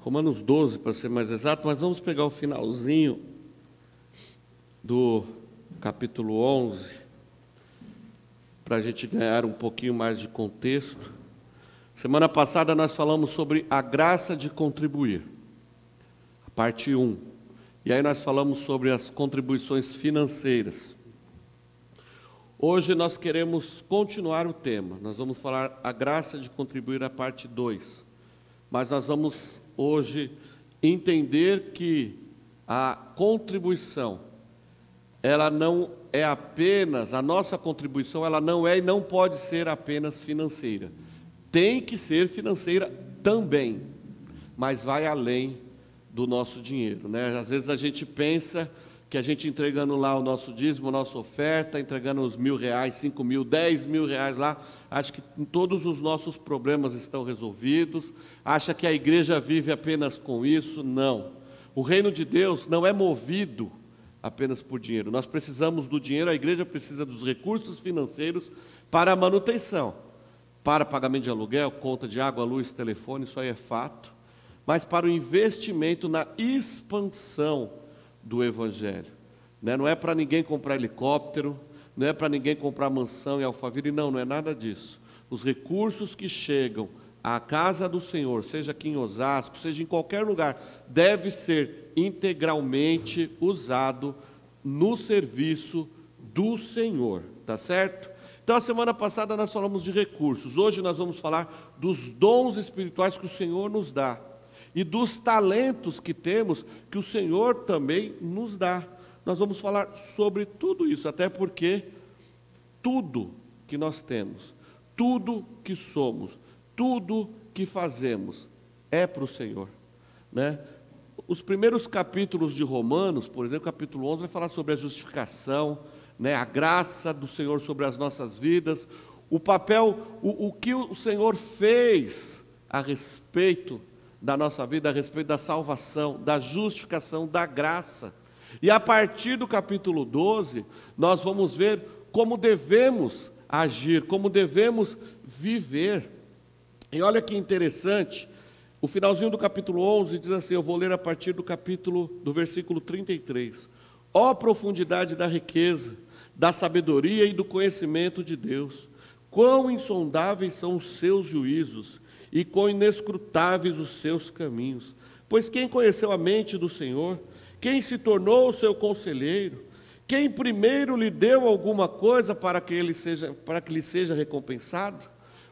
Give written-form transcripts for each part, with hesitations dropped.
Romanos 12, para ser mais exato, mas vamos pegar o finalzinho do capítulo 11, para a gente ganhar um pouquinho mais de contexto. Semana passada nós falamos sobre a graça de contribuir, a parte 1. E aí nós falamos sobre as contribuições financeiras. Hoje nós queremos continuar o tema. Nós vamos falar a graça de contribuir, a parte 2. Mas nós vamos hoje entender que a contribuição, ela não é apenas, a nossa contribuição, ela não é e não pode ser apenas financeira. Tem que ser financeira também, mas vai além do nosso dinheiro, né? Às vezes a gente pensa que a gente entregando lá o nosso dízimo, a nossa oferta, entregando os R$1.000, 5.000, 10.000 reais lá, acha que todos os nossos problemas estão resolvidos, acha que a igreja vive apenas com isso. Não. O reino de Deus não é movido apenas por dinheiro. Nós precisamos do dinheiro, a igreja precisa dos recursos financeiros para a manutenção, para pagamento de aluguel, conta de água, luz, telefone, isso aí é fato, mas para o investimento na expansão do Evangelho, né? Não é para ninguém comprar helicóptero, não é para ninguém comprar mansão em Alphaville, não é nada disso. Os recursos que chegam à casa do Senhor, seja aqui em Osasco, seja em qualquer lugar, deve ser integralmente usado no serviço do Senhor, tá certo? Então, a semana passada nós falamos de recursos, hoje nós vamos falar dos dons espirituais que o Senhor nos dá, e dos talentos que temos, que o Senhor também nos dá. Nós vamos falar sobre tudo isso, até porque tudo que nós temos, tudo que somos, tudo que fazemos é para o Senhor, né? Os primeiros capítulos de Romanos, por exemplo, capítulo 11, vai falar sobre a justificação, né? A graça do Senhor sobre as nossas vidas, o papel, o que o Senhor fez a respeito da nossa vida, a respeito da salvação, da justificação, da graça. E a partir do capítulo 12, nós vamos ver como devemos agir, como devemos viver. E olha que interessante, o finalzinho do capítulo 11 diz assim, eu vou ler a partir do versículo 33. Ó profundidade da riqueza, da sabedoria e do conhecimento de Deus, quão insondáveis são os seus juízos, e quão inescrutáveis os seus caminhos. Pois quem conheceu a mente do Senhor? Quem se tornou o seu conselheiro? Quem primeiro lhe deu alguma coisa para que lhe seja recompensado?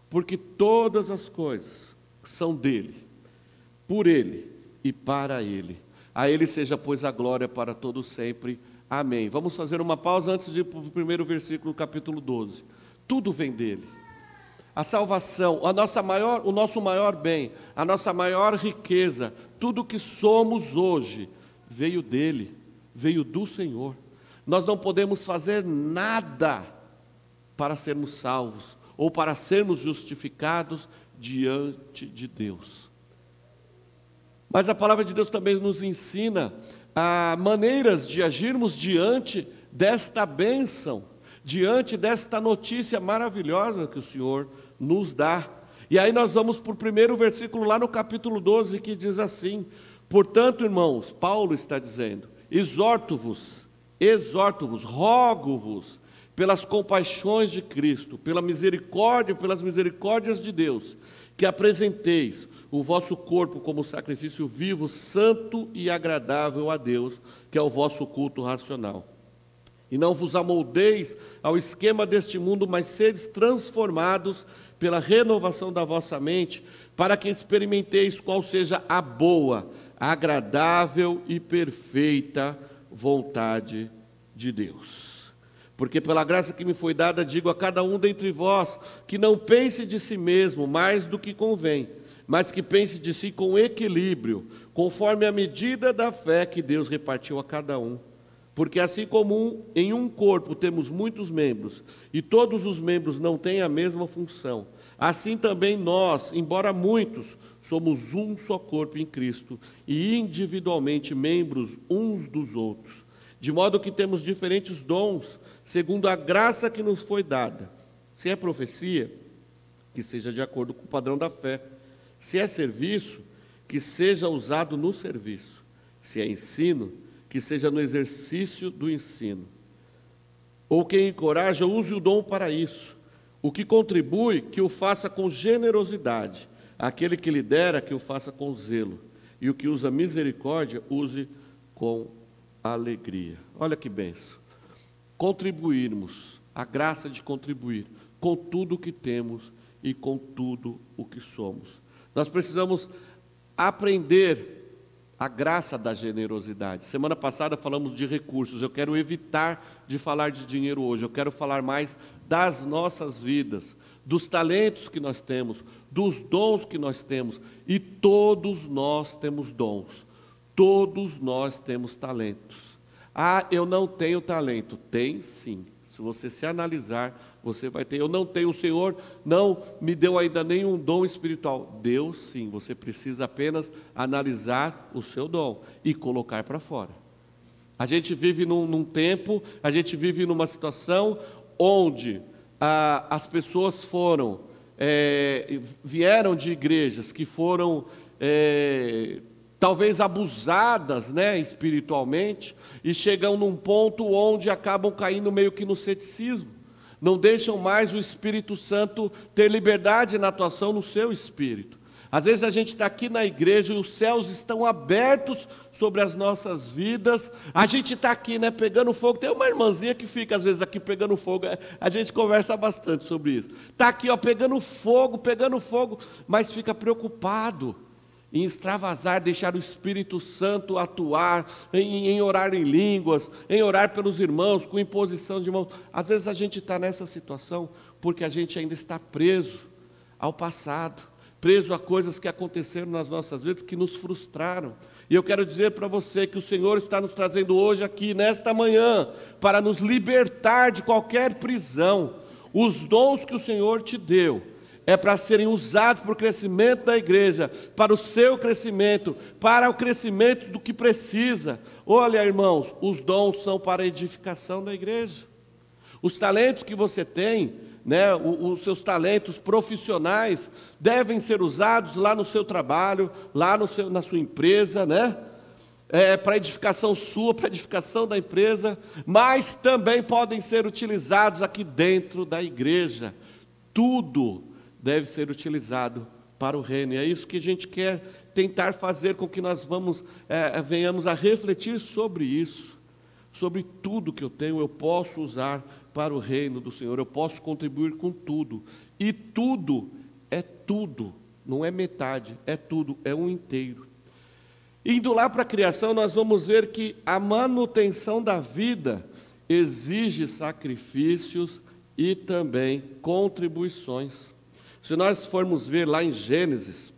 Porque todas as coisas são dele, por ele e para ele. A ele seja, pois, a glória para todos sempre. Amém. Vamos fazer uma pausa antes de ir para o primeiro versículo do capítulo 12. Tudo vem dele. A salvação, o nosso maior bem, a nossa maior riqueza, tudo que somos hoje, veio dele, veio do Senhor. Nós não podemos fazer nada para sermos salvos, ou para sermos justificados diante de Deus. Mas a palavra de Deus também nos ensina maneiras de agirmos diante desta bênção, diante desta notícia maravilhosa que o Senhor nos dá. E aí nós vamos para o primeiro versículo lá no capítulo 12, que diz assim: portanto, irmãos, Paulo está dizendo, exorto-vos, rogo-vos, pelas compaixões de Cristo, pelas misericórdias de Deus, que apresenteis o vosso corpo como sacrifício vivo, santo e agradável a Deus, que é o vosso culto racional. E não vos amoldeis ao esquema deste mundo, mas sedes transformados pela renovação da vossa mente, para que experimenteis qual seja a boa, agradável e perfeita vontade de Deus. Porque pela graça que me foi dada, digo a cada um dentre vós, que não pense de si mesmo mais do que convém, mas que pense de si com equilíbrio, conforme a medida da fé que Deus repartiu a cada um. Porque assim como em um corpo temos muitos membros, e todos os membros não têm a mesma função, assim também nós, embora muitos, somos um só corpo em Cristo, e individualmente membros uns dos outros. De modo que temos diferentes dons, segundo a graça que nos foi dada. Se é profecia, que seja de acordo com o padrão da fé. Se é serviço, que seja usado no serviço. Se é ensino, que seja no exercício do ensino. Ou quem encoraja, use o dom para isso. O que contribui, que o faça com generosidade. Aquele que lidera, que o faça com zelo. E o que usa misericórdia, use com alegria. Olha que bênção. Contribuirmos, a graça de contribuir com tudo o que temos e com tudo o que somos. Nós precisamos aprender a graça da generosidade. Semana passada falamos de recursos, eu quero evitar de falar de dinheiro hoje, eu quero falar mais das nossas vidas, dos talentos que nós temos, dos dons que nós temos, e todos nós temos dons, todos nós temos talentos. Ah, eu não tenho talento. Tem sim. Se você se analisar, você vai ter. Eu não tenho, o Senhor não me deu ainda nenhum dom espiritual. Deu sim. Você precisa apenas analisar o seu dom e colocar para fora. A gente vive num tempo, a gente vive numa situação onde as pessoas vieram de igrejas que foram talvez abusadas, espiritualmente, e chegam num ponto onde acabam caindo meio que no ceticismo. Não deixam mais o Espírito Santo ter liberdade na atuação no seu espírito. Às vezes a gente está aqui na igreja e os céus estão abertos sobre as nossas vidas. A gente está aqui, pegando fogo. Tem uma irmãzinha que fica às vezes aqui pegando fogo. A gente conversa bastante sobre isso. Está aqui, pegando fogo, mas fica preocupado em extravasar, deixar o Espírito Santo atuar, em orar em línguas, em orar pelos irmãos, com imposição de mãos. Às vezes a gente está nessa situação porque a gente ainda está preso ao passado, preso a coisas que aconteceram nas nossas vidas, que nos frustraram. E eu quero dizer para você que o Senhor está nos trazendo hoje aqui, nesta manhã, para nos libertar de qualquer prisão. Os dons que o Senhor te deu é para serem usados para o crescimento da igreja, para o seu crescimento, para o crescimento do que precisa. Olha, irmãos, os dons são para a edificação da igreja. Os talentos que você tem, os seus talentos profissionais, devem ser usados lá no seu trabalho, lá na sua empresa, para a edificação sua, para a edificação da empresa, mas também podem ser utilizados aqui dentro da igreja. Tudo deve ser utilizado para o reino. E é isso que a gente quer tentar fazer com que nós venhamos a refletir sobre isso. Sobre tudo que eu tenho, eu posso usar para o reino do Senhor. Eu posso contribuir com tudo. E tudo é tudo. Não é metade, é tudo, é um inteiro. Indo lá para a criação, nós vamos ver que a manutenção da vida exige sacrifícios e também contribuições. Se nós formos ver lá em Gênesis,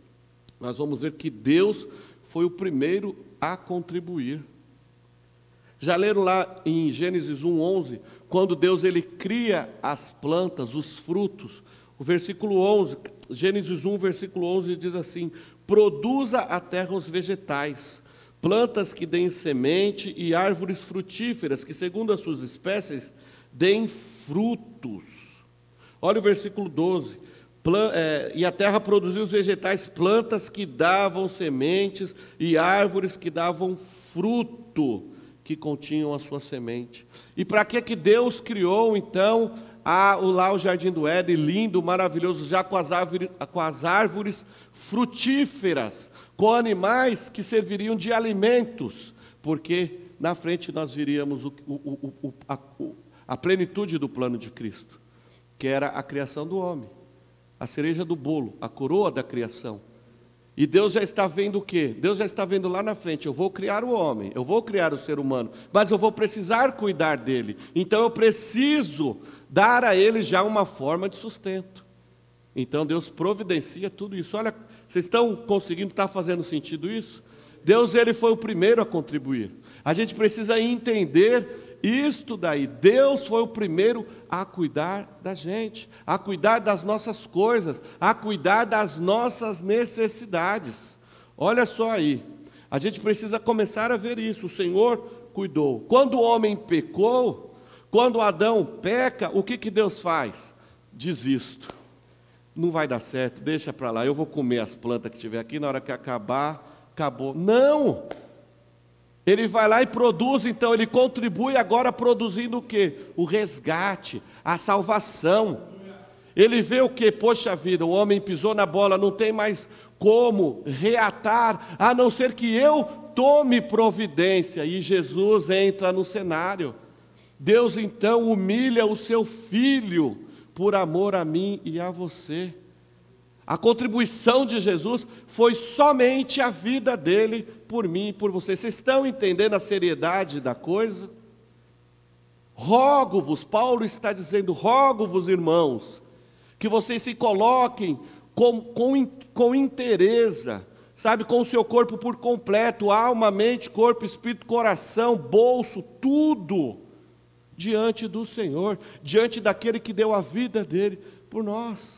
nós vamos ver que Deus foi o primeiro a contribuir. Já leram lá em Gênesis 1:11, quando Deus cria as plantas, os frutos. O versículo 11, Gênesis 1, versículo 11 diz assim: produza a terra os vegetais, plantas que deem semente e árvores frutíferas, que segundo as suas espécies deem frutos. Olha o versículo 12. E a terra produziu os vegetais, plantas que davam sementes e árvores que davam fruto, que continham a sua semente. E para que Deus criou, então, lá o Jardim do Éden, lindo, maravilhoso, já com as árvores frutíferas, com animais que serviriam de alimentos, porque na frente nós viríamos a plenitude do plano de Cristo, que era a criação do homem. A cereja do bolo, a coroa da criação. E Deus já está vendo o quê? Deus já está vendo lá na frente: eu vou criar o homem, eu vou criar o ser humano, mas eu vou precisar cuidar dele. Então eu preciso dar a ele já uma forma de sustento. Então Deus providencia tudo isso. Olha, vocês estão conseguindo, está fazendo sentido isso? Deus, ele foi o primeiro a contribuir. A gente precisa entender isto daí. Deus foi o primeiro a cuidar da gente, a cuidar das nossas coisas, a cuidar das nossas necessidades. Olha só aí, a gente precisa começar a ver isso. O Senhor cuidou. Quando o homem pecou, quando Adão peca, o que Deus faz? Desisto. não vai dar certo, deixa para lá, eu vou comer as plantas que tiver aqui, na hora que acabar, acabou. Não! Ele vai lá e produz, então ele contribui agora produzindo o quê? O resgate, a salvação. Ele vê o quê? Poxa vida, o homem pisou na bola, não tem mais como reatar, a não ser que eu tome providência. E Jesus entra no cenário. Deus então humilha o seu filho por amor a mim e a você. A contribuição de Jesus foi somente a vida dele por mim e por você. Vocês estão entendendo a seriedade da coisa? Rogo-vos, Paulo está dizendo, rogo-vos, irmãos, que vocês se coloquem com inteireza, sabe, com o seu corpo por completo, alma, mente, corpo, espírito, coração, bolso, tudo, diante do Senhor, diante daquele que deu a vida dele por nós.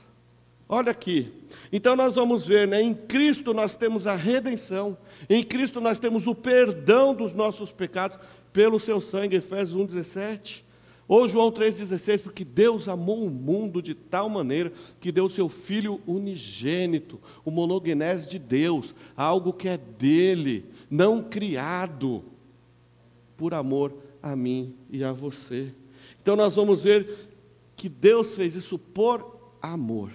Olha aqui, então nós vamos ver, né? Em Cristo nós temos a redenção, em Cristo nós temos o perdão dos nossos pecados, pelo seu sangue, Efésios 1,17, ou João 3,16, porque Deus amou o mundo de tal maneira, que deu o seu Filho unigênito, o monogenese de Deus, algo que é dele, não criado, por amor a mim e a você. Então nós vamos ver que Deus fez isso por amor.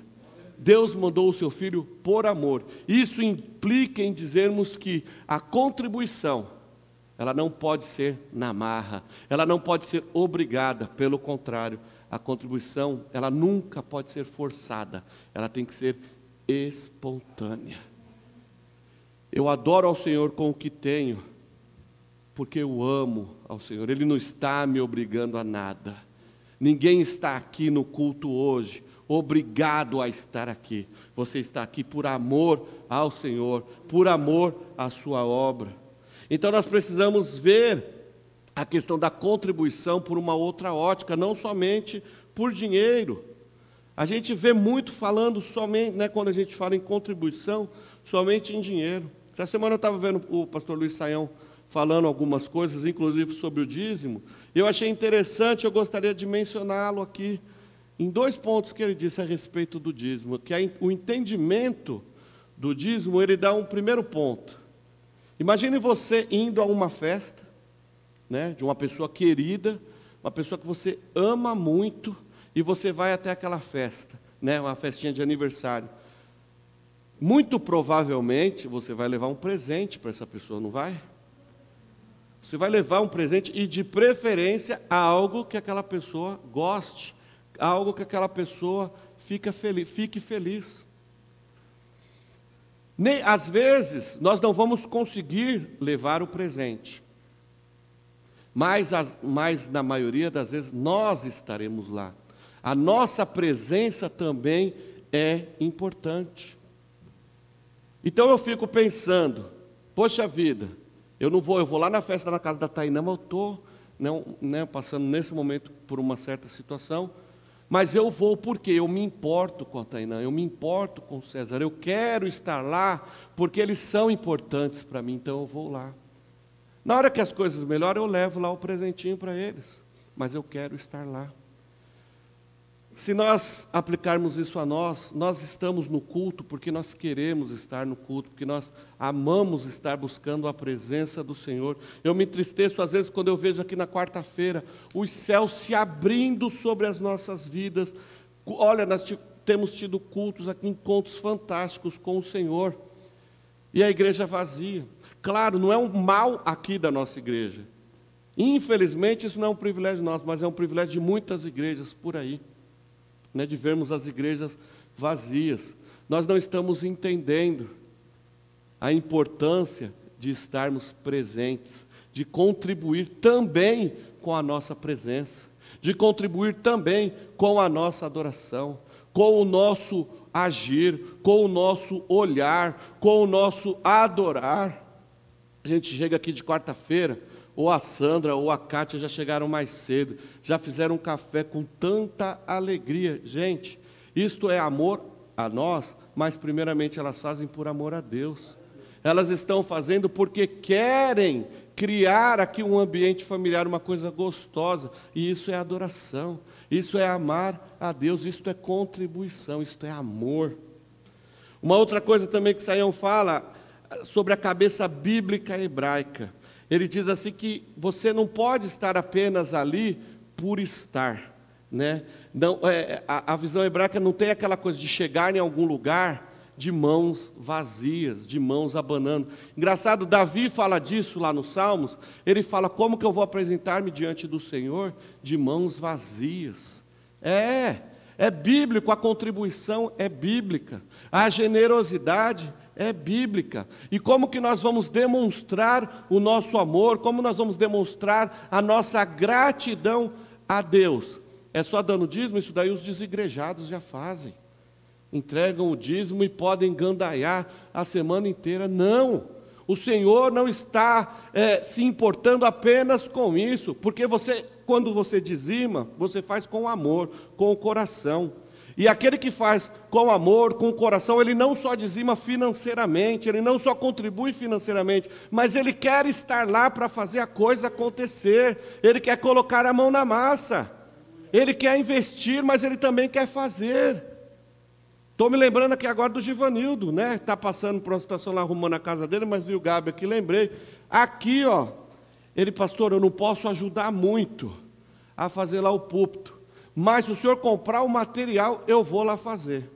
Deus mandou o seu Filho por amor. Isso implica em dizermos que a contribuição, ela não pode ser na marra, ela não pode ser obrigada, pelo contrário, a contribuição, ela nunca pode ser forçada, ela tem que ser espontânea. Eu adoro ao Senhor com o que tenho, porque eu amo ao Senhor, Ele não está me obrigando a nada. Ninguém está aqui no culto hoje obrigado a estar aqui. Você está aqui por amor ao Senhor, por amor à sua obra. Então nós precisamos ver a questão da contribuição por uma outra ótica, não somente por dinheiro. A gente vê muito falando somente, né, quando a gente fala em contribuição, somente em dinheiro. Essa semana eu estava vendo o pastor Luiz Saião falando algumas coisas, inclusive sobre o dízimo. Eu achei interessante, eu gostaria de mencioná-lo aqui, em 2 pontos que ele disse a respeito do dízimo, que o entendimento do dízimo, ele dá um primeiro ponto. Imagine você indo a uma festa, né, de uma pessoa querida, uma pessoa que você ama muito, e você vai até aquela festa, né, uma festinha de aniversário. Muito provavelmente você vai levar um presente para essa pessoa, não vai? Você vai levar um presente e, de preferência, algo que aquela pessoa goste, algo que aquela pessoa fique feliz. Às vezes, nós não vamos conseguir levar o presente, mas na maioria das vezes, nós estaremos lá. A nossa presença também é importante. Então eu fico pensando, poxa vida, eu vou lá na festa na casa da Tainã, mas eu estou passando nesse momento por uma certa situação, mas eu vou porque eu me importo com a Tainã, eu me importo com o César, eu quero estar lá porque eles são importantes para mim, então eu vou lá. Na hora que as coisas melhoram, eu levo lá o presentinho para eles, mas eu quero estar lá. Se nós aplicarmos isso a nós estamos no culto porque nós queremos estar no culto, porque nós amamos estar buscando a presença do Senhor. Eu me entristeço às vezes quando eu vejo aqui na quarta-feira os céus se abrindo sobre as nossas vidas. Olha, nós temos tido cultos aqui, encontros fantásticos com o Senhor, e a igreja vazia. Claro, não é um mal aqui da nossa igreja. Infelizmente, isso não é um privilégio nosso, mas é um privilégio de muitas igrejas por aí, né, de vermos as igrejas vazias. Nós não estamos entendendo a importância de estarmos presentes, de contribuir também com a nossa presença, de contribuir também com a nossa adoração, com o nosso agir, com o nosso olhar, com o nosso adorar. A gente chega aqui de quarta-feira, ou a Sandra ou a Kátia já chegaram mais cedo, já fizeram um café com tanta alegria. Gente, isto é amor a nós, mas primeiramente elas fazem por amor a Deus. Elas estão fazendo porque querem criar aqui um ambiente familiar, uma coisa gostosa, e isso é adoração. isso é amar a Deus, isso é contribuição, isso é amor. Uma outra coisa também que Saião fala sobre a cabeça bíblica hebraica. Ele diz assim que você não pode estar apenas ali por estar, né? Não, a visão hebraica não tem aquela coisa de chegar em algum lugar de mãos vazias, de mãos abanando. Engraçado, Davi fala disso lá nos Salmos. Ele fala: como que eu vou apresentar-me diante do Senhor de mãos vazias? É bíblico, a contribuição é bíblica, a generosidade é bíblica. E como que nós vamos demonstrar o nosso amor, como nós vamos demonstrar a nossa gratidão a Deus? É só dando dízimo? Isso daí os desigrejados já fazem. Entregam o dízimo e podem gandaiar a semana inteira. Não, o Senhor não está se importando apenas com isso, porque quando você dizima, você faz com amor, com o coração. E aquele que faz com amor, com o coração, ele não só dizima financeiramente, ele não só contribui financeiramente, mas ele quer estar lá para fazer a coisa acontecer, ele quer colocar a mão na massa, ele quer investir, mas ele também quer fazer. Estou me lembrando aqui agora do Givanildo, né? Está passando por uma situação lá, arrumando a casa dele, mas viu o Gabi aqui, lembrei. Aqui, ó, ele: pastor, eu não posso ajudar muito a fazer lá o púlpito, mas se o senhor comprar o material, eu vou lá fazer.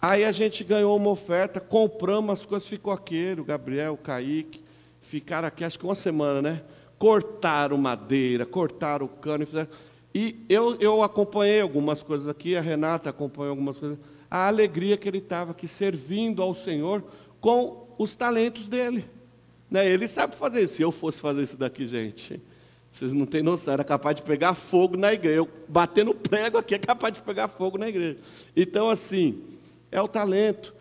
Aí a gente ganhou uma oferta, compramos as coisas, ficou aqui, ele, o Gabriel, o Kaique, ficaram aqui acho que uma semana, né? Cortaram madeira, cortaram o cano, e eu acompanhei algumas coisas aqui, a Renata acompanhou algumas coisas. A alegria que ele estava aqui, servindo ao Senhor com os talentos dele, né? Ele sabe fazer isso. Se eu fosse fazer isso daqui, gente, vocês não têm noção, era capaz de pegar fogo na igreja. Eu batendo prego aqui é capaz de pegar fogo na igreja. Então, assim, é o talento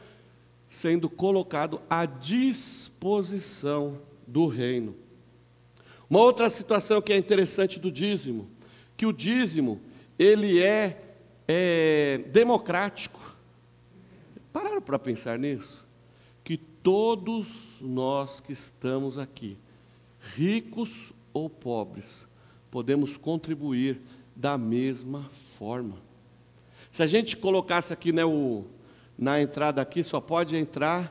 sendo colocado à disposição do reino. Uma outra situação que é interessante do dízimo, que o dízimo, ele é democrático. Pararam para pensar nisso? Que todos nós que estamos aqui, ricos ou pobres, podemos contribuir da mesma forma. Se a gente colocasse aqui, né, na entrada aqui, só pode entrar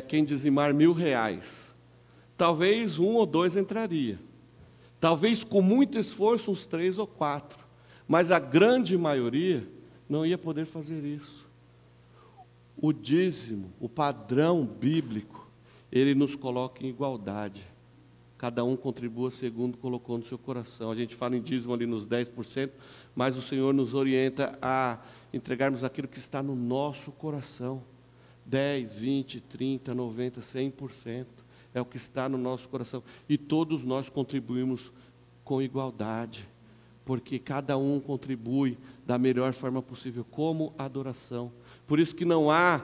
quem dizimar R$1.000. Talvez 1 ou 2 entraria. Talvez com muito esforço uns 3 ou 4. Mas a grande maioria não ia poder fazer isso. O dízimo, o padrão bíblico, ele nos coloca em igualdade. Cada um contribua segundo colocou no seu coração. A gente fala em dízimo ali nos 10%, mas o Senhor nos orienta a entregarmos aquilo que está no nosso coração. 10, 20, 30, 90, 100%. É o que está no nosso coração. E todos nós contribuímos com igualdade, porque cada um contribui da melhor forma possível, como adoração. Por isso que não há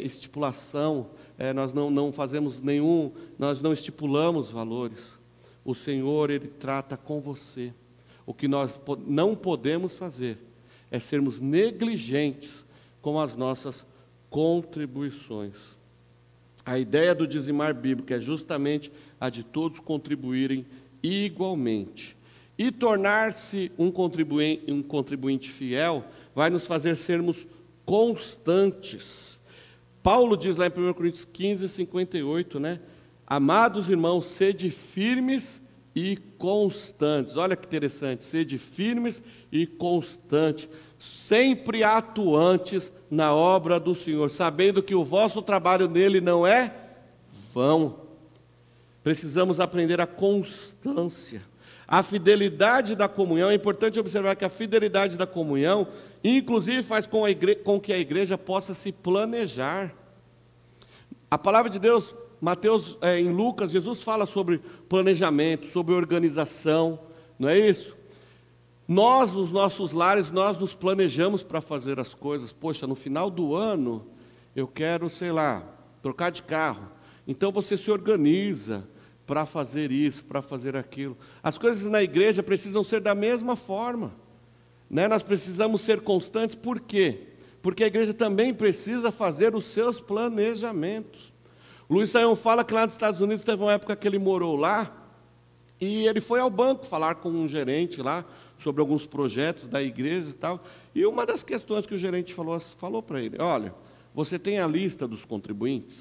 estipulação, nós não fazemos nós não estipulamos valores. O Senhor, Ele trata com você. O que nós não podemos fazer é sermos negligentes com as nossas contribuições. A ideia do dizimar bíblico é justamente a de todos contribuírem igualmente. E tornar-se um contribuinte fiel vai nos fazer sermos constantes. Paulo diz lá em 1 Coríntios 15, 58, né? Amados irmãos, sede firmes e constantes. Olha que interessante, sede firmes e constantes, sempre atuantes na obra do Senhor, sabendo que o vosso trabalho nele não é vão. Precisamos aprender a constância. A fidelidade da comunhão, é importante observar que a fidelidade da comunhão, inclusive, faz com que a igreja possa se planejar. A palavra de Deus, Mateus, em Lucas, Jesus fala sobre planejamento, sobre organização, não é isso? Nós, nos nossos lares, nós nos planejamos para fazer as coisas. Poxa, no final do ano, eu quero, sei lá, trocar de carro. Então você se organiza para fazer isso, para fazer aquilo. As coisas na igreja precisam ser da mesma forma, né? Nós precisamos ser constantes, por quê? Porque a igreja também precisa fazer os seus planejamentos. O Luiz Saião fala que lá nos Estados Unidos teve uma época que ele morou lá, e ele foi ao banco falar com um gerente lá sobre alguns projetos da igreja e tal. E uma das questões que o gerente falou para ele: olha, você tem a lista dos contribuintes?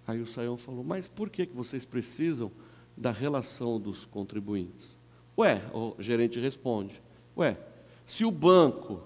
Aí o Sayão falou: mas por que vocês precisam da relação dos contribuintes? Ué, o gerente responde: ué, se o banco,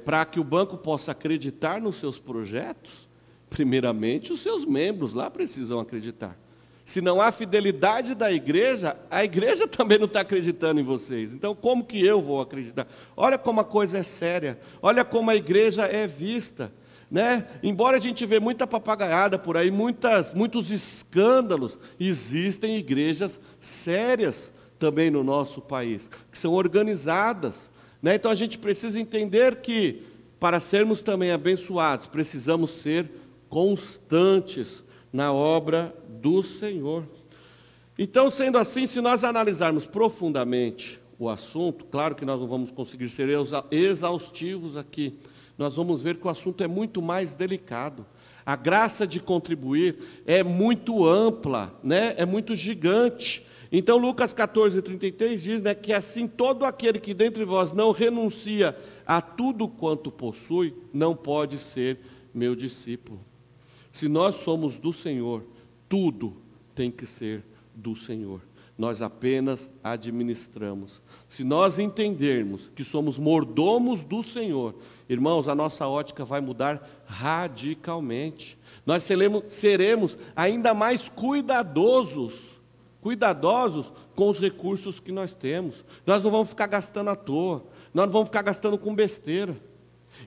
para que o banco possa acreditar nos seus projetos, primeiramente os seus membros lá precisam acreditar. Se não há fidelidade da igreja, a igreja também não está acreditando em vocês. Então, como que eu vou acreditar? Olha como a coisa é séria. Olha como a igreja é vista, né? Embora a gente vê muita papagaiada por aí, muitos escândalos, existem igrejas sérias também no nosso país, que são organizadas, né? Então, a gente precisa entender que, para sermos também abençoados, precisamos ser constantes na obra do Senhor. Então, sendo assim, se nós analisarmos profundamente o assunto, claro que nós não vamos conseguir ser exaustivos aqui, nós vamos ver que o assunto é muito mais delicado. A graça de contribuir é muito ampla, né? É muito gigante. Então, Lucas 14:33 diz, né, que assim todo aquele que dentre vós não renuncia a tudo quanto possui, não pode ser meu discípulo. Se nós somos do Senhor, tudo tem que ser do Senhor. Nós apenas administramos. Se nós entendermos que somos mordomos do Senhor, irmãos, a nossa ótica vai mudar radicalmente. Nós seremos ainda mais cuidadosos com os recursos que nós temos. Nós não vamos ficar gastando à toa. Nós não vamos ficar gastando com besteira.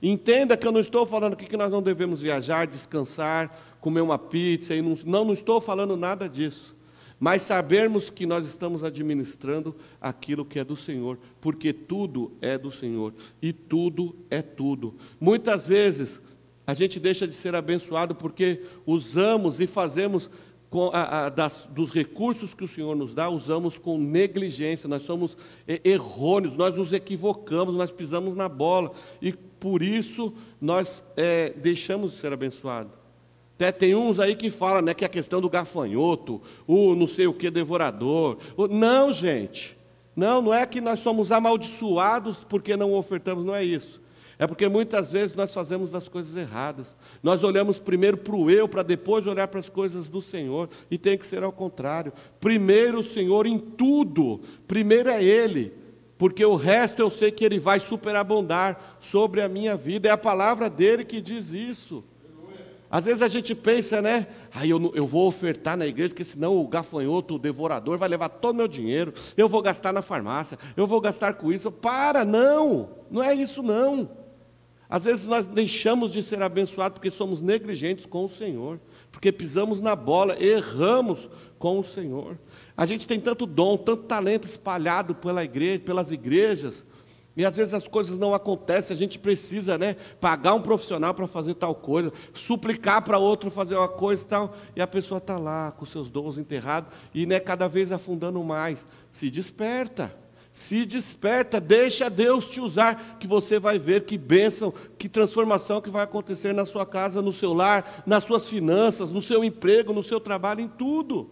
Entenda que eu não estou falando aqui que nós não devemos viajar, descansar, comer uma pizza, e não estou falando nada disso. Mas sabermos que nós estamos administrando aquilo que é do Senhor, porque tudo é do Senhor, e tudo é tudo. Muitas vezes a gente deixa de ser abençoado porque usamos e fazemos dos recursos que o Senhor nos dá, usamos com negligência, nós somos errôneos, nós nos equivocamos, nós pisamos na bola, e por isso nós deixamos de ser abençoados. Até tem uns aí que falam, né, que é a questão do gafanhoto, o não sei o que devorador. Não, gente, não é que nós somos amaldiçoados porque não ofertamos, não é isso. É porque muitas vezes nós fazemos das coisas erradas. Nós olhamos primeiro para o eu, para depois olhar para as coisas do Senhor. E tem que ser ao contrário. Primeiro o Senhor em tudo. Primeiro é Ele. Porque o resto eu sei que Ele vai superabundar sobre a minha vida. É a palavra dEle que diz isso. Às vezes a gente pensa, né? Eu vou ofertar na igreja, porque senão o gafanhoto, o devorador, vai levar todo o meu dinheiro. Eu vou gastar na farmácia, eu vou gastar com isso. Não é isso não. Às vezes nós deixamos de ser abençoados porque somos negligentes com o Senhor, porque pisamos na bola, erramos com o Senhor. A gente tem tanto dom, tanto talento espalhado pela igreja, pelas igrejas, e às vezes as coisas não acontecem, a gente precisa, né, pagar um profissional para fazer tal coisa, suplicar para outro fazer uma coisa e tal, e a pessoa está lá com seus dons enterrados, e, né, cada vez afundando mais. Se desperta, deixa Deus te usar, que você vai ver que bênção, que transformação que vai acontecer na sua casa, no seu lar, nas suas finanças, no seu emprego, no seu trabalho, em tudo.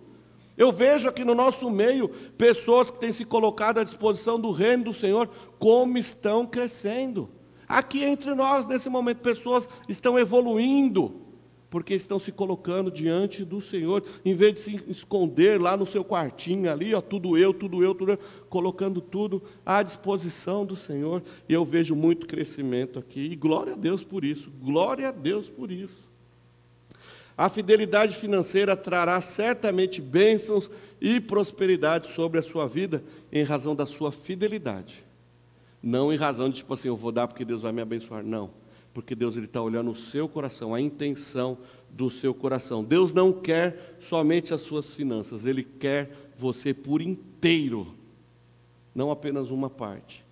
Eu vejo aqui no nosso meio pessoas que têm se colocado à disposição do reino do Senhor, como estão crescendo. Aqui entre nós, nesse momento, pessoas estão evoluindo, porque estão se colocando diante do Senhor, em vez de se esconder lá no seu quartinho ali, ó, tudo eu, colocando tudo à disposição do Senhor. E eu vejo muito crescimento aqui, e glória a Deus por isso, glória a Deus por isso. A fidelidade financeira trará certamente bênçãos e prosperidade sobre a sua vida, em razão da sua fidelidade. Não em razão de, tipo assim, eu vou dar porque Deus vai me abençoar, não. Porque Deus está olhando o seu coração, a intenção do seu coração. Deus não quer somente as suas finanças, Ele quer você por inteiro, não apenas uma parte.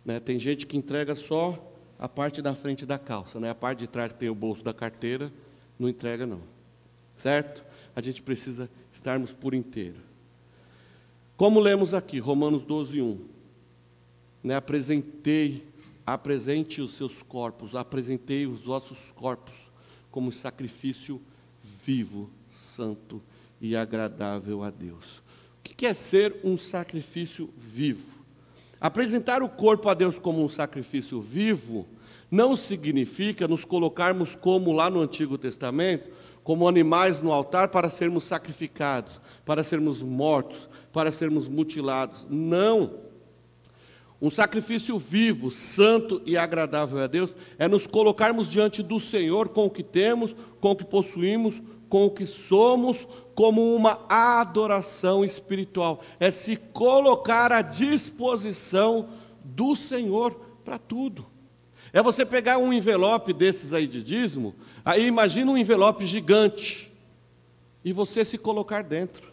Né? Tem gente que entrega só a parte da frente da calça, né? A parte de trás que tem o bolso da carteira, não entrega não. Certo? A gente precisa estarmos por inteiro. Como lemos aqui, Romanos 12:1, né? Apresente os seus corpos, apresentei os vossos corpos como sacrifício vivo, santo e agradável a Deus. O que é ser um sacrifício vivo? Apresentar o corpo a Deus como um sacrifício vivo não significa nos colocarmos como lá no Antigo Testamento, como animais no altar para sermos sacrificados, para sermos mortos, para sermos mutilados. Não. Um sacrifício vivo, santo e agradável a Deus é nos colocarmos diante do Senhor com o que temos, com o que possuímos, com o que somos, como uma adoração espiritual. É se colocar à disposição do Senhor para tudo. É você pegar um envelope desses aí de dízimo, aí imagina um envelope gigante, e você se colocar dentro.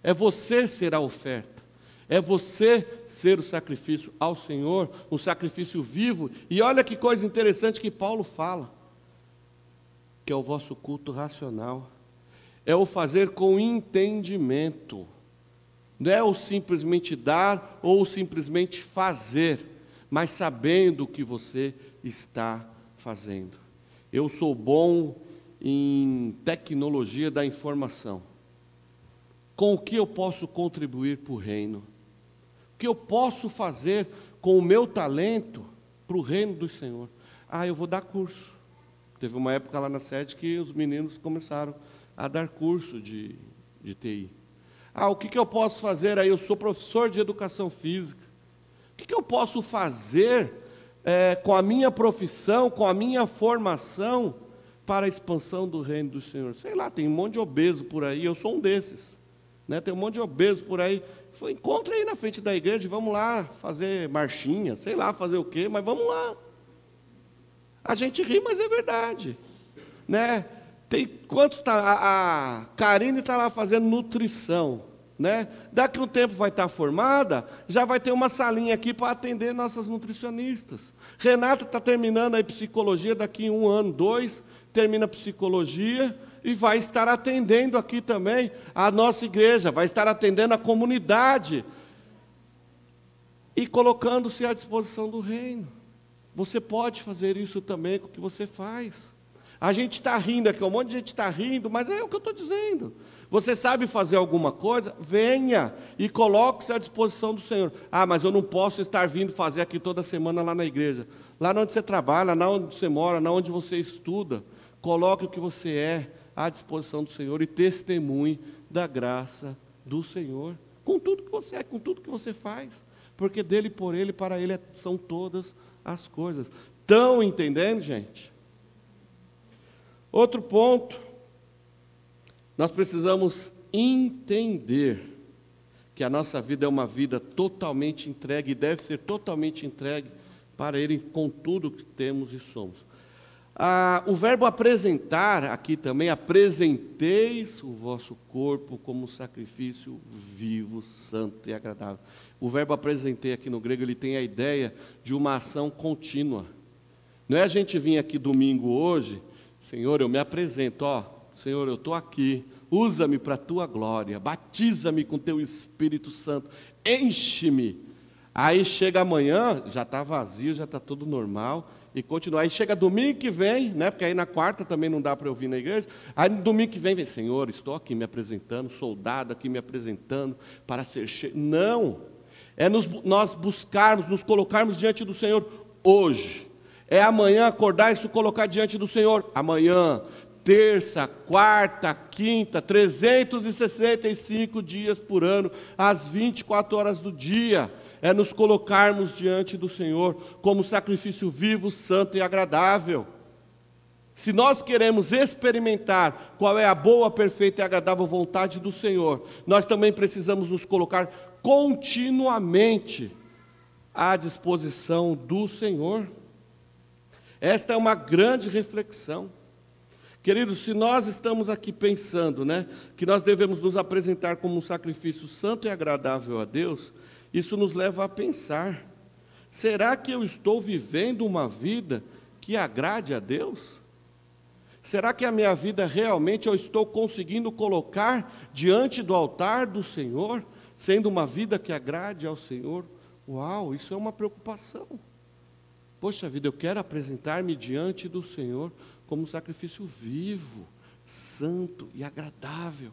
É você ser a oferta. É você ser o sacrifício ao Senhor, um sacrifício vivo. E olha que coisa interessante que Paulo fala, que é o vosso culto racional. É o fazer com entendimento. Não é o simplesmente dar ou simplesmente fazer, mas sabendo o que você está fazendo. Eu sou bom em tecnologia da informação. Com o que eu posso contribuir para o reino? O que eu posso fazer com o meu talento para o reino do Senhor? Eu vou dar curso. Teve uma época lá na sede que os meninos começaram a dar curso de TI. O que eu posso fazer aí? Eu sou professor de educação física. O que eu posso fazer com a minha profissão, com a minha formação, para a expansão do reino do Senhor? Sei lá, tem um monte de obeso por aí, eu sou um desses. Tem um monte de obeso por aí. Encontra aí na frente da igreja, vamos lá fazer marchinha, sei lá, fazer o quê, mas vamos lá. A gente ri, mas é verdade. Tem quantos a Karine está lá fazendo nutrição, Daqui a um tempo vai estar formada, já vai ter uma salinha aqui para atender nossas nutricionistas. Renata está terminando aí psicologia, daqui em 1 ano, 2, termina psicologia e vai estar atendendo aqui também a nossa igreja, vai estar atendendo a comunidade e colocando-se à disposição do reino. Você pode fazer isso também com o que você faz. A gente está rindo aqui, um monte de gente está rindo, mas é o que eu estou dizendo. Você sabe fazer alguma coisa? Venha e coloque-se à disposição do Senhor. Mas eu não posso estar vindo fazer aqui toda semana lá na igreja. Lá onde você trabalha, lá onde você mora, lá onde você estuda. Coloque o que você é à disposição do Senhor e testemunhe da graça do Senhor. Com tudo que você é, com tudo que você faz. Porque dele, por ele, para ele são todas as coisas. Estão entendendo, gente? Outro ponto, nós precisamos entender que a nossa vida é uma vida totalmente entregue e deve ser totalmente entregue para Ele com tudo que temos e somos. O verbo apresentar aqui também, apresenteis o vosso corpo como sacrifício vivo, santo e agradável. O verbo apresentei aqui no grego, ele tem a ideia de uma ação contínua. Não é a gente vir aqui domingo hoje, Senhor, eu me apresento, Senhor, eu estou aqui, usa-me para a Tua glória, batiza-me com Teu Espírito Santo, enche-me. Aí chega amanhã, já está vazio, já está tudo normal, e continua. Aí chega domingo que vem, porque aí na quarta também não dá para eu vir na igreja, aí no domingo que vem, Senhor, estou aqui me apresentando, soldado aqui me apresentando, para ser cheio. Não, é nós buscarmos, nos colocarmos diante do Senhor hoje. É amanhã acordar e se colocar diante do Senhor. Amanhã, terça, quarta, quinta, 365 dias por ano, às 24 horas do dia. É nos colocarmos diante do Senhor como sacrifício vivo, santo e agradável. Se nós queremos experimentar qual é a boa, perfeita e agradável vontade do Senhor, nós também precisamos nos colocar continuamente à disposição do Senhor. Esta é uma grande reflexão. Queridos, se nós estamos aqui pensando, que nós devemos nos apresentar como um sacrifício santo e agradável a Deus, isso nos leva a pensar, será que eu estou vivendo uma vida que agrade a Deus? Será que a minha vida realmente eu estou conseguindo colocar diante do altar do Senhor, sendo uma vida que agrade ao Senhor? Uau, isso é uma preocupação. Poxa vida, eu quero apresentar-me diante do Senhor como um sacrifício vivo, santo e agradável.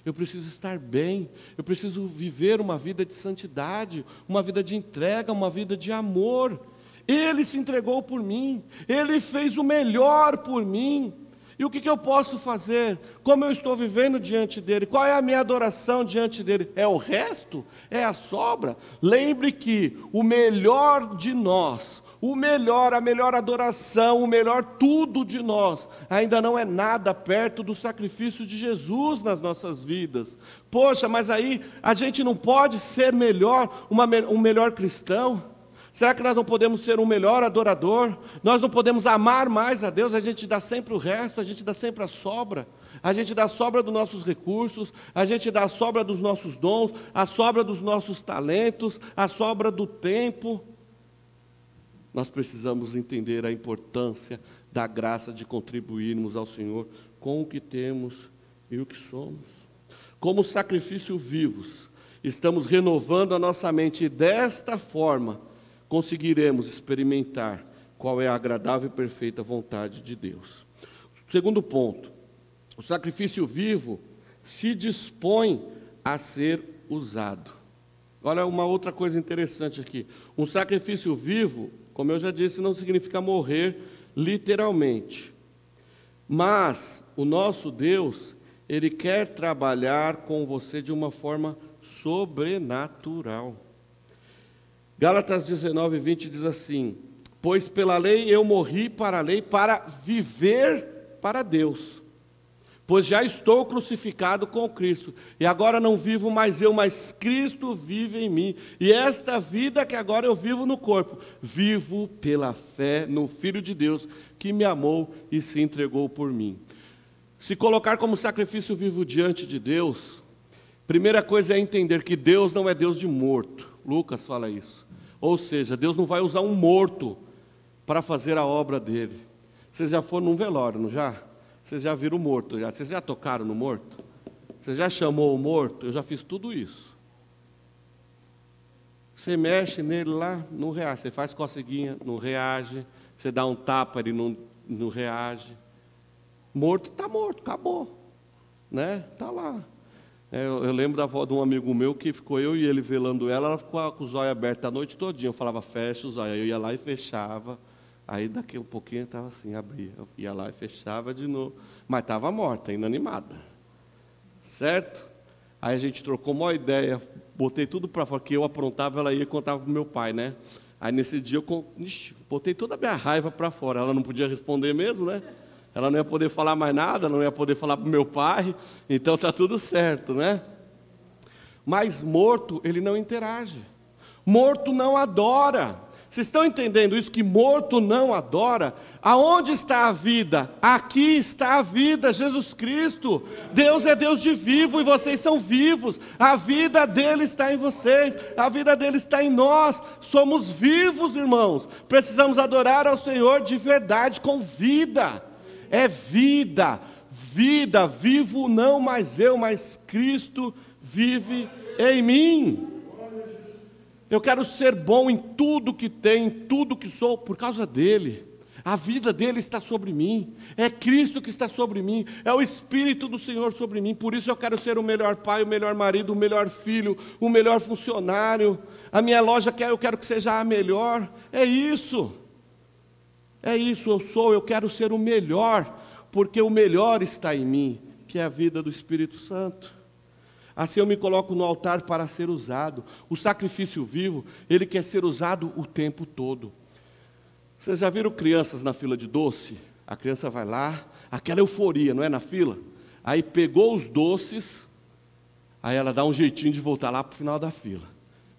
eu preciso estar bem, eu preciso viver uma vida de santidade, uma vida de entrega, uma vida de amor. Ele se entregou por mim, Ele fez o melhor por mim. E o que eu posso fazer? Como eu estou vivendo diante dEle? Qual é a minha adoração diante dEle? É o resto? É a sobra? Lembre que o melhor de nós, o melhor, a melhor adoração, o melhor tudo de nós, ainda não é nada perto do sacrifício de Jesus nas nossas vidas. Poxa, mas aí a gente não pode ser melhor, um melhor cristão? Será que nós não podemos ser um melhor adorador? Nós não podemos amar mais a Deus? A gente dá sempre o resto, a gente dá sempre a sobra. A gente dá a sobra dos nossos recursos, a gente dá a sobra dos nossos dons, a sobra dos nossos talentos, a sobra do tempo. Nós precisamos entender a importância da graça de contribuirmos ao Senhor com o que temos e o que somos. Como sacrifício vivos, estamos renovando a nossa mente e desta forma conseguiremos experimentar qual é a agradável e perfeita vontade de Deus. Segundo ponto, o sacrifício vivo se dispõe a ser usado. Olha uma outra coisa interessante aqui. Um sacrifício vivo, como eu já disse, não significa morrer literalmente. Mas o nosso Deus, Ele quer trabalhar com você de uma forma sobrenatural. Gálatas 19, 20 diz assim: pois pela lei eu morri para a lei, para viver para Deus. Pois já estou crucificado com Cristo, e agora não vivo mais eu, mas Cristo vive em mim. E esta vida que agora eu vivo no corpo, vivo pela fé no Filho de Deus, que me amou e se entregou por mim. Se colocar como sacrifício vivo diante de Deus, primeira coisa é entender que Deus não é Deus de morto. Lucas fala isso. Ou seja, Deus não vai usar um morto para fazer a obra dele. Vocês já foram num velório, não já? Vocês já viram o morto? Vocês já tocaram no morto? Você já chamou o morto? Eu já fiz tudo isso. Você mexe nele lá, não reage. Você faz coceguinha, não reage. Você dá um tapa, ele não reage. Morto está morto, acabou. Né? Está lá. Eu lembro da avó de um amigo meu que ficou eu e ele velando ela ficou com os olhos abertos a noite todinha. Eu falava, fecha os olhos. Eu ia lá e fechava. Aí daqui um pouquinho estava assim, abria. Eu ia lá e fechava de novo. Mas estava morta, inanimada. Certo? Aí a gente trocou uma ideia. Botei tudo para fora, que eu aprontava, ela ia e contava para o meu pai, né? Aí nesse dia eu botei toda a minha raiva para fora. Ela não podia responder mesmo, né? Ela não ia poder falar mais nada, não ia poder falar para o meu pai, então está tudo certo, né? Mas morto, ele não interage. Morto não adora. Vocês estão entendendo isso, que morto não adora? Aonde está a vida? Aqui está a vida, Jesus Cristo. Deus é Deus de vivo e vocês são vivos. A vida dele está em vocês, a vida dele está em nós. Somos vivos, irmãos. Precisamos adorar ao Senhor de verdade, com vida. É vida, vida, vivo não mais eu, mas Cristo vive em mim. Eu quero ser bom em tudo que tenho, em tudo que sou, por causa dele. A vida dele está sobre mim, é Cristo que está sobre mim, é o Espírito do Senhor sobre mim. Por isso eu quero ser o melhor pai, o melhor marido, o melhor filho, o melhor funcionário. A minha loja eu quero que seja a melhor. É isso, eu quero ser o melhor, porque o melhor está em mim, que é a vida do Espírito Santo. Assim eu me coloco no altar para ser usado. O sacrifício vivo, ele quer ser usado o tempo todo. Vocês já viram crianças na fila de doce? A criança vai lá, aquela euforia, não é, na fila? Aí pegou os doces, aí ela dá um jeitinho de voltar lá para o final da fila,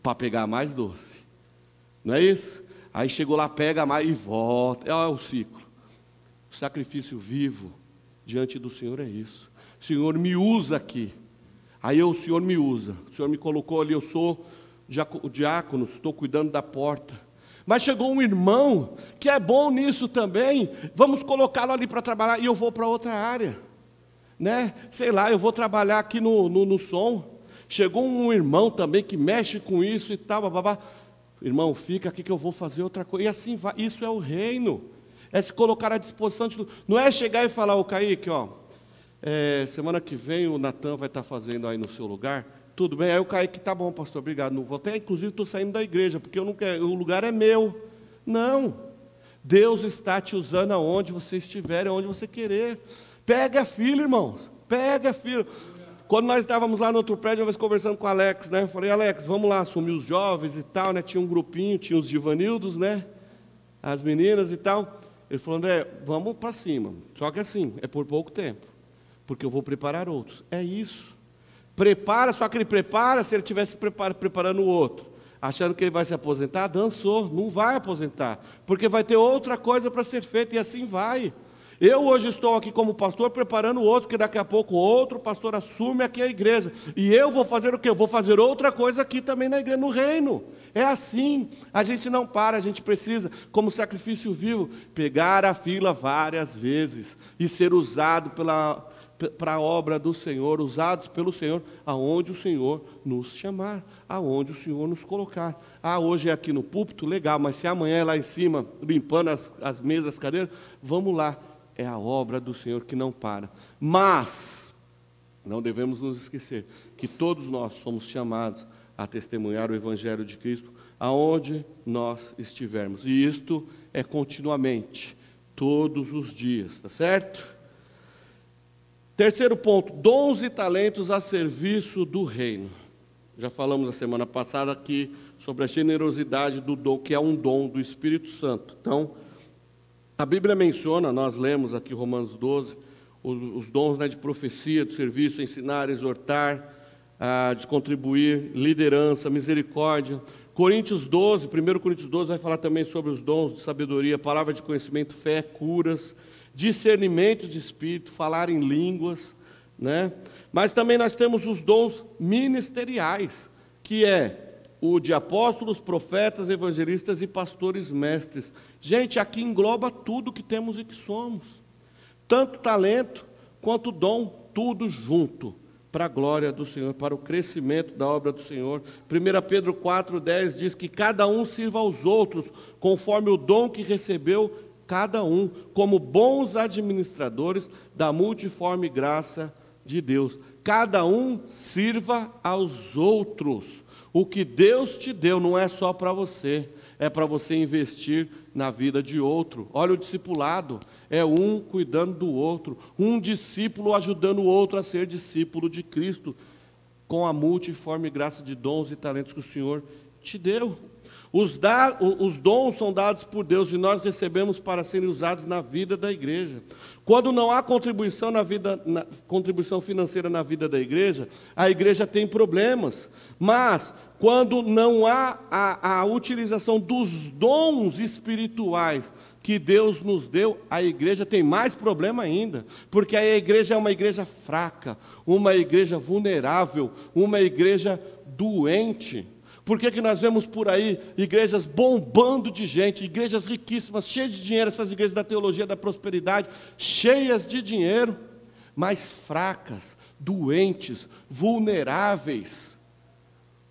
para pegar mais doce. Não é isso? Aí chegou lá, pega mais e volta. É o ciclo. O sacrifício vivo diante do Senhor é isso. O Senhor me usa aqui. Aí o Senhor me usa. O Senhor me colocou ali, eu sou o diácono, estou cuidando da porta. Mas chegou um irmão que é bom nisso também. Vamos colocá-lo ali para trabalhar e eu vou para outra área. Né? Sei lá, eu vou trabalhar aqui no som. Chegou um irmão também que mexe com isso e tal, babá. Irmão, fica aqui que eu vou fazer outra coisa. E assim vai. Isso é o reino. É se colocar à disposição de tudo. Não é chegar e falar, ô Kaique, ó, semana que vem o Natan vai estar fazendo aí no seu lugar. Tudo bem? Aí o Kaique, tá bom, pastor, obrigado, não vou. Até, inclusive, estou saindo da igreja, porque eu não quero, o lugar é meu. Não. Deus está te usando aonde você estiver, aonde você querer. Pega filho, irmãos. Pega filho. Quando nós estávamos lá no outro prédio, uma vez conversando com o Alex, né? Eu falei, Alex, vamos lá assumir os jovens e tal, né? Tinha um grupinho, tinha os divanildos, né? As meninas e tal. Ele falou, André, vamos para cima. Só que assim, é por pouco tempo. Porque eu vou preparar outros. É isso. Prepara, só que ele prepara se ele estivesse preparando o outro. Achando que ele vai se aposentar, dançou. Não vai aposentar. Porque vai ter outra coisa para ser feita e assim vai. Eu hoje estou aqui como pastor preparando o outro, porque daqui a pouco outro pastor assume aqui a igreja. E eu vou fazer o quê? Eu vou fazer outra coisa aqui também na igreja, no reino. É assim, a gente não para, a gente precisa, como sacrifício vivo, pegar a fila várias vezes e ser usado para a obra do Senhor, usados pelo Senhor, aonde o Senhor nos chamar, aonde o Senhor nos colocar. Hoje é aqui no púlpito, legal, mas se amanhã é lá em cima, limpando as mesas, as cadeiras, vamos lá. É a obra do Senhor que não para. Mas, não devemos nos esquecer que todos nós somos chamados a testemunhar o Evangelho de Cristo aonde nós estivermos. E isto é continuamente, todos os dias, tá certo? Terceiro ponto, dons e talentos a serviço do reino. Já falamos na semana passada aqui sobre a generosidade do dom, que é um dom do Espírito Santo. Então, a Bíblia menciona, nós lemos aqui Romanos 12, os dons, né, de profecia, de serviço, ensinar, exortar, de contribuir, liderança, misericórdia. Coríntios 12, 1 Coríntios 12 vai falar também sobre os dons de sabedoria, palavra de conhecimento, fé, curas, discernimento de espírito, falar em línguas, né? Mas também nós temos os dons ministeriais, que é o de apóstolos, profetas, evangelistas e pastores mestres. Gente, aqui engloba tudo que temos e que somos. Tanto talento quanto dom, tudo junto, para a glória do Senhor, para o crescimento da obra do Senhor. 1 Pedro 4,10 diz que cada um sirva aos outros, conforme o dom que recebeu cada um, como bons administradores da multiforme graça de Deus. Cada um sirva aos outros. O que Deus te deu não é só para você, é para você investir na vida de outro. Olha o discipulado, é um cuidando do outro, um discípulo ajudando o outro a ser discípulo de Cristo, com a multiforme graça de dons e talentos que o Senhor te deu. Os dons são dados por Deus e nós recebemos para serem usados na vida da igreja. Quando não há contribuição contribuição financeira na vida da igreja, a igreja tem problemas. Mas quando não há a utilização dos dons espirituais que Deus nos deu, a igreja tem mais problema ainda, porque a igreja é uma igreja fraca, uma igreja vulnerável, uma igreja doente. Por que nós vemos por aí igrejas bombando de gente, igrejas riquíssimas, cheias de dinheiro, essas igrejas da teologia da prosperidade, cheias de dinheiro, mas fracas, doentes, vulneráveis?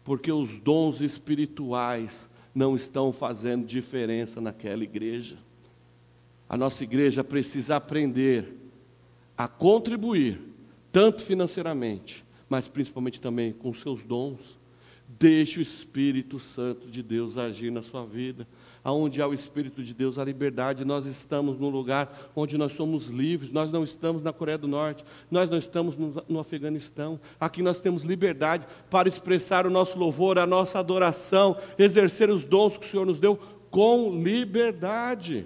Porque os dons espirituais não estão fazendo diferença naquela igreja. A nossa igreja precisa aprender a contribuir, tanto financeiramente, mas principalmente também com seus dons. Deixe o Espírito Santo de Deus agir na sua vida. Aonde há o Espírito de Deus, há liberdade. Nós estamos num lugar onde nós somos livres. Nós não estamos na Coreia do Norte. Nós não estamos no Afeganistão. Aqui nós temos liberdade para expressar o nosso louvor, a nossa adoração, exercer os dons que o Senhor nos deu com liberdade.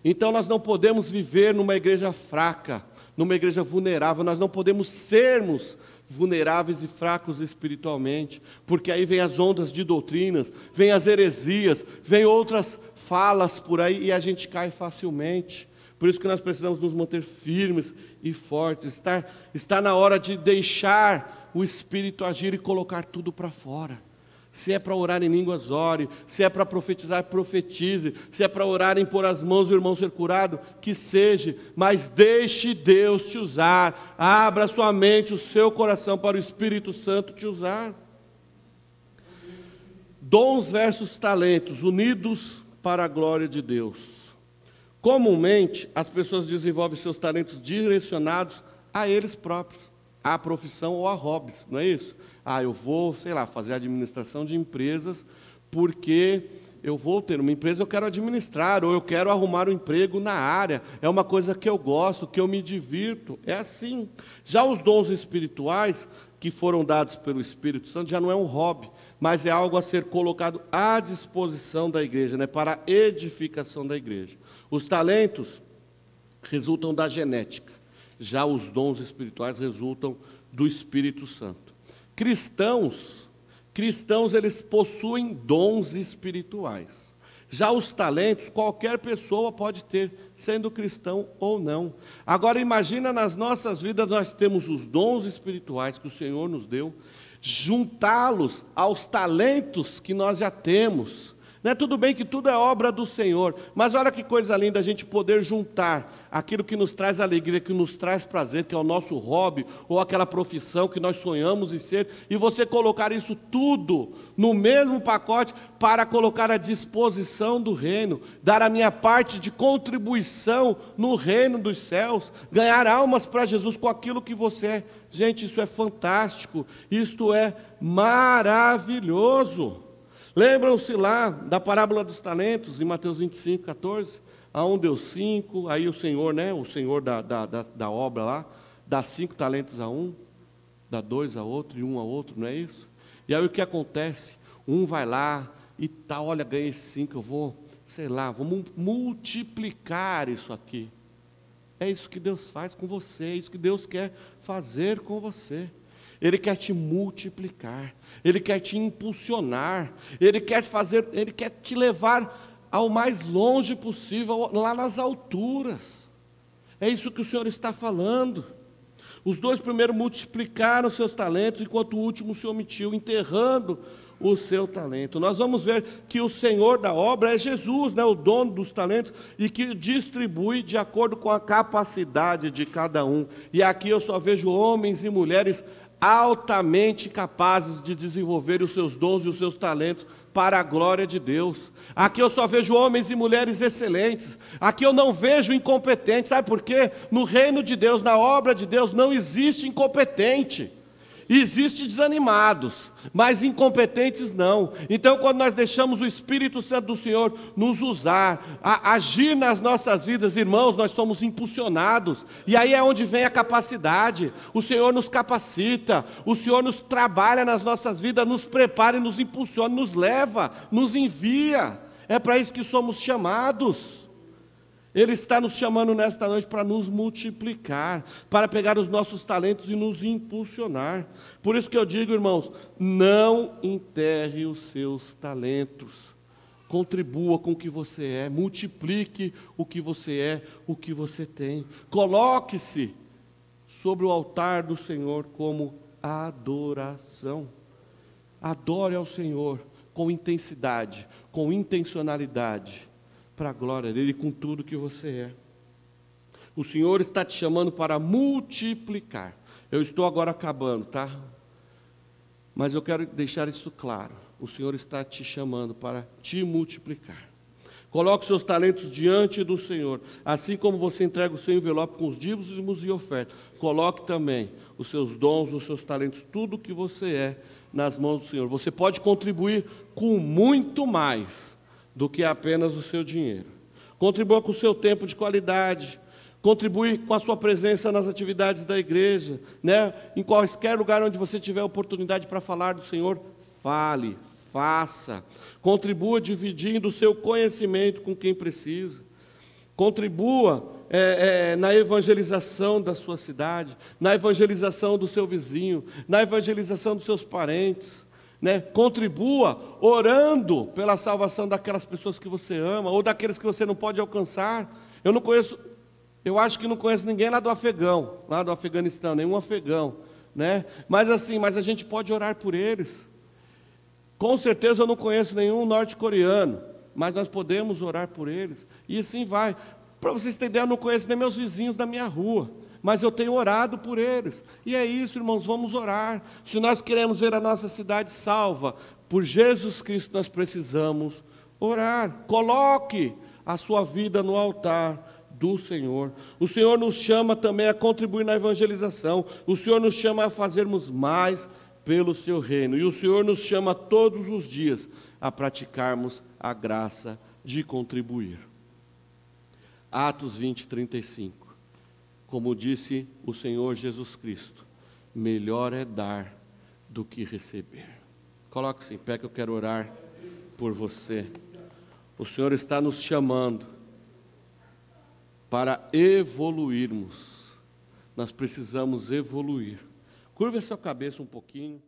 Então nós não podemos viver numa igreja fraca, numa igreja vulnerável. Nós não podemos sermos vulneráveis e fracos espiritualmente, porque aí vem as ondas de doutrinas, vem as heresias, vem outras falas por aí e a gente cai facilmente. Por isso que nós precisamos nos manter firmes e fortes. Está na hora de deixar o Espírito agir e colocar tudo para fora. Se é para orar em línguas, ore. Se é para profetizar, profetize. Se é para orar em pôr as mãos do irmão ser curado, que seja. Mas deixe Deus te usar. Abra sua mente, o seu coração para o Espírito Santo te usar. Dons versus talentos, unidos para a glória de Deus. Comumente, as pessoas desenvolvem seus talentos direcionados a eles próprios, à profissão ou a hobbies, não é isso? Eu vou, sei lá, fazer administração de empresas porque eu vou ter uma empresa, eu quero administrar, ou eu quero arrumar um emprego na área, é uma coisa que eu gosto, que eu me divirto, é assim. Já os dons espirituais, que foram dados pelo Espírito Santo, já não é um hobby, mas é algo a ser colocado à disposição da igreja, né, para a edificação da igreja. Os talentos resultam da genética, já os dons espirituais resultam do Espírito Santo. Cristãos, eles possuem dons espirituais. Já os talentos, qualquer pessoa pode ter, sendo cristão ou não. Agora imagina, nas nossas vidas nós temos os dons espirituais que o Senhor nos deu, juntá-los aos talentos que nós já temos. Não é tudo bem que tudo é obra do Senhor, mas olha que coisa linda a gente poder juntar aquilo que nos traz alegria, que nos traz prazer, que é o nosso hobby, ou aquela profissão que nós sonhamos em ser, e você colocar isso tudo no mesmo pacote para colocar à disposição do reino, dar a minha parte de contribuição no reino dos céus, ganhar almas para Jesus com aquilo que você é. Gente, isso é fantástico, isto é maravilhoso. Lembram-se lá da parábola dos talentos, em Mateus 25, 14? A um deu 5, aí o Senhor, né, o Senhor da obra lá, dá 5 talentos a um, dá 2 a outro e 1 a outro, não é isso? E aí o que acontece? Um vai lá e tá, olha, ganhei 5, eu vou, sei lá, vamos multiplicar isso aqui. É isso que Deus faz com você, é isso que Deus quer fazer com você. Ele quer te multiplicar, Ele quer te impulsionar, Ele quer te levar ao mais longe possível, lá nas alturas. É isso que o Senhor está falando. Os 2 primeiros multiplicaram seus talentos, enquanto o último se omitiu, enterrando o seu talento. Nós vamos ver que o Senhor da obra é Jesus, né, o dono dos talentos, e que distribui de acordo com a capacidade de cada um. E aqui eu só vejo homens e mulheres altamente capazes de desenvolver os seus dons e os seus talentos para a glória de Deus. Aqui eu só vejo homens e mulheres excelentes. Aqui eu não vejo incompetentes. Sabe por quê? No reino de Deus, na obra de Deus, não existe incompetente. Existem desanimados, mas incompetentes não. Então, quando nós deixamos o Espírito Santo do Senhor nos usar, agir nas nossas vidas, irmãos, nós somos impulsionados. E aí é onde vem a capacidade. O Senhor nos capacita, o Senhor nos trabalha nas nossas vidas, nos prepara e nos impulsiona, nos leva, nos envia. É para isso que somos chamados. Ele está nos chamando nesta noite para nos multiplicar, para pegar os nossos talentos e nos impulsionar. Por isso que eu digo, irmãos, não enterre os seus talentos. Contribua com o que você é, multiplique o que você é, o que você tem. Coloque-se sobre o altar do Senhor como adoração. Adore ao Senhor com intensidade, com intencionalidade, para a glória dele, com tudo que você é. O Senhor está te chamando para multiplicar. Eu estou agora acabando, tá? Mas eu quero deixar isso claro. O Senhor está te chamando para te multiplicar. Coloque seus talentos diante do Senhor. Assim como você entrega o seu envelope com os dízimos e ofertas, coloque também os seus dons, os seus talentos, tudo que você é, nas mãos do Senhor. Você pode contribuir com muito mais do que apenas o seu dinheiro. Contribua com o seu tempo de qualidade, contribui com a sua presença nas atividades da igreja, né? Em qualquer lugar onde você tiver oportunidade para falar do Senhor, fale, faça. Contribua dividindo o seu conhecimento com quem precisa. Contribua na evangelização da sua cidade, na evangelização do seu vizinho, na evangelização dos seus parentes. Né? Contribua orando pela salvação daquelas pessoas que você ama, ou daqueles que você não pode alcançar. Eu acho que não conheço ninguém lá do Afeganistão, nenhum afegão, né? Mas a gente pode orar por eles. Com certeza eu não conheço nenhum norte-coreano, mas nós podemos orar por eles, e assim vai. Para vocês terem ideia, eu não conheço nem meus vizinhos da minha rua, mas eu tenho orado por eles. E é isso, irmãos, vamos orar. Se nós queremos ver a nossa cidade salva, por Jesus Cristo nós precisamos orar. Coloque a sua vida no altar do Senhor. O Senhor nos chama também a contribuir na evangelização. O Senhor nos chama a fazermos mais pelo seu reino. E o Senhor nos chama todos os dias a praticarmos a graça de contribuir. Atos 20, 35. Como disse o Senhor Jesus Cristo, melhor é dar do que receber. Coloque-se em pé que eu quero orar por você. O Senhor está nos chamando para evoluirmos. Nós precisamos evoluir. Curva a sua cabeça um pouquinho.